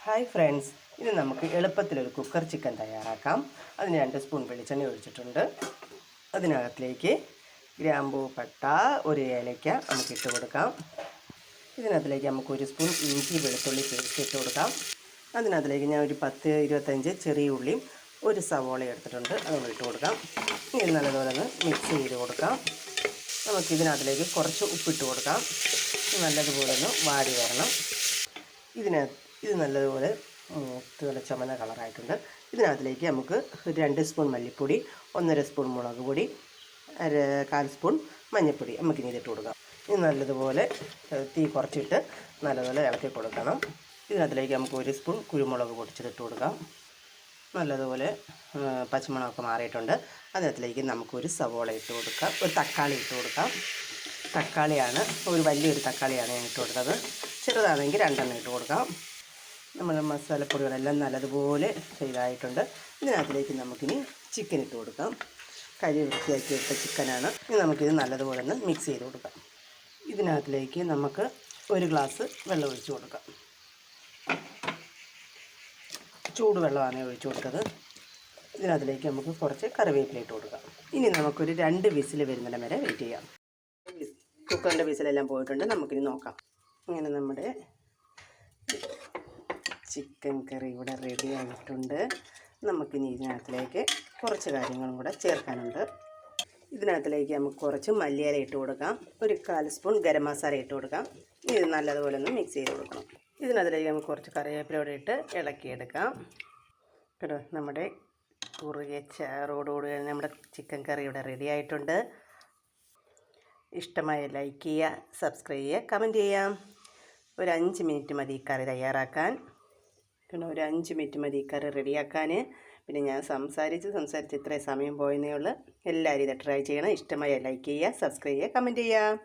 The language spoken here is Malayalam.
ഹായ് ഫ്രണ്ട്സ്, ഇത് നമുക്ക് എളുപ്പത്തിലൊരു കുക്കർ ചിക്കൻ തയ്യാറാക്കാം. അതിന് 2 സ്പൂൺ വെളിച്ചെണ്ണ ഒഴിച്ചിട്ടുണ്ട്. അതിനകത്തിലേക്ക് ഗ്രാമ്പൂ, പട്ട, ഒരു ഏലയ്ക്ക നമുക്ക് ഇട്ട് കൊടുക്കാം. ഇതിനകത്തിലേക്ക് നമുക്ക് 1 സ്പൂൺ ഇഞ്ചി വെളുത്തുള്ളി പേസ്റ്റ് ഇട്ട് കൊടുക്കാം. അതിനകത്തിലേക്ക് ഞാൻ ഒരു 10-25 ചെറിയ ഉള്ളിയും ഒരു സവോള എടുത്തിട്ടുണ്ട്, അതൊന്ന് ഇട്ട് കൊടുക്കാം. ഇനി നല്ലതുപോലെ ഒന്ന് മിക്സ് ചെയ്ത് കൊടുക്കാം. നമുക്കിതിനകത്തിലേക്ക് കുറച്ച് ഉപ്പിട്ട് കൊടുക്കാം. നല്ലതുപോലെ ഒന്ന് വാടി വരണം. ഇത് നല്ലതുപോലെ നല്ല ചുമന്ന കളറായിട്ടുണ്ട്. ഇതിനകത്തിലേക്ക് നമുക്ക് 2 സ്പൂൺ മല്ലിപ്പൊടി, 1.5 സ്പൂൺ മുളക് പൊടി, 1/4 സ്പൂൺ മഞ്ഞൾപ്പൊടി നമുക്കിനി ഇതിട്ട് കൊടുക്കാം. ഇത് നല്ലതുപോലെ തീ കുറച്ചിട്ട് നല്ലതുപോലെ ഇളക്കി കൊടുക്കണം. ഇതിനകത്തിലേക്ക് നമുക്ക് 1 സ്പൂൺ കുരുമുളക് പൊടിച്ചിട്ട് കൊടുക്കാം. നല്ലതുപോലെ പച്ചമുളകൊക്കെ മാറിയിട്ടുണ്ട്. അതിനകത്തിലേക്ക് നമുക്കൊരു സവോള ഇട്ട് കൊടുക്കാം, ഒരു തക്കാളി ഇട്ട് കൊടുക്കാം. വലിയൊരു തക്കാളിയാണ് ഞാൻ ഇട്ട് കൊടുത്തത്. ചെറുതാണെങ്കിൽ 2 ഇട്ട് കൊടുക്കാം. നമ്മൾ മസാലപ്പൊടികളെല്ലാം നല്ലതുപോലെ ഇതായിട്ടുണ്ട്. ഇതിനകത്തിലേക്ക് നമുക്കിനി ചിക്കൻ ഇട്ട് കൊടുക്കാം. കഴുകി വൃത്തിയാക്കി ഇട്ട ചിക്കനാണ്. ഇനി നമുക്കിത് നല്ലതുപോലെ ഒന്ന് മിക്സ് ചെയ്ത് കൊടുക്കാം. ഇതിനകത്തിലേക്ക് നമുക്ക് 1 ഗ്ലാസ് വെള്ളം ഒഴിച്ച് കൊടുക്കാം. ചൂടുവെള്ളമാണ് ഒഴിച്ച് കൊടുത്തത്. ഇതിനകത്തിലേക്ക് നമുക്ക് കുറച്ച് കറിവേപ്പില ഇട്ട് കൊടുക്കാം. ഇനി നമുക്കൊരു 2 വിസിൽ വരുന്നിടം വരെ വെയിറ്റ് ചെയ്യാം. കുക്കറിൻ്റെ വിസിലെല്ലാം പോയിട്ടുണ്ട്. നമുക്കിനി നോക്കാം. ഇങ്ങനെ നമ്മുടെ ചിക്കൻ കറി ഇവിടെ റെഡി ആയിട്ടുണ്ട്. നമുക്കിനി ഇതിനകത്തിലേക്ക് കുറച്ച് കാര്യങ്ങളും കൂടെ ചേർക്കാനുണ്ട്. ഇതിനകത്തിലേക്ക് നമുക്ക് കുറച്ച് മല്ലിയില ഇട്ട് കൊടുക്കാം. ഒരു 1/4 സ്പൂൺ ഗരം മസാല ഇട്ട് കൊടുക്കാം. ഇത് നല്ലതുപോലെ ഒന്ന് മിക്സ് ചെയ്ത് കൊടുക്കണം. ഇതിനകത്തിലേക്ക് നമുക്ക് കുറച്ച് കറിവേപ്പിലയോടെ ഇട്ട് ഇളക്കിയെടുക്കാം. കേട്ടോ, നമ്മുടെ കുറുകിയ ചാറോടുകൂടി നമ്മുടെ ചിക്കൻ കറി ഇവിടെ റെഡി ആയിട്ടുണ്ട്. ഇഷ്ടമായ ലൈക്ക് ചെയ്യുക, സബ്സ്ക്രൈബ് ചെയ്യുക, കമൻറ്റ് ചെയ്യാം. ഒരു 5 മിനിറ്റ് മതി ഈ കറി തയ്യാറാക്കാൻ. കാരണം ഒരു 5 മിനിറ്റ് മതി ഈ കറി റെഡിയാക്കാൻ. പിന്നെ ഞാൻ സംസാരിച്ച് ഇത്രയും സമയം പോയെന്നേ ഉള്ളൂ. എല്ലാവരും ഇത് ട്രൈ ചെയ്യണം. ഇഷ്ടമായ ലൈക്ക് ചെയ്യുക, സബ്സ്ക്രൈബ് ചെയ്യുക, കമൻറ്റ് ചെയ്യുക.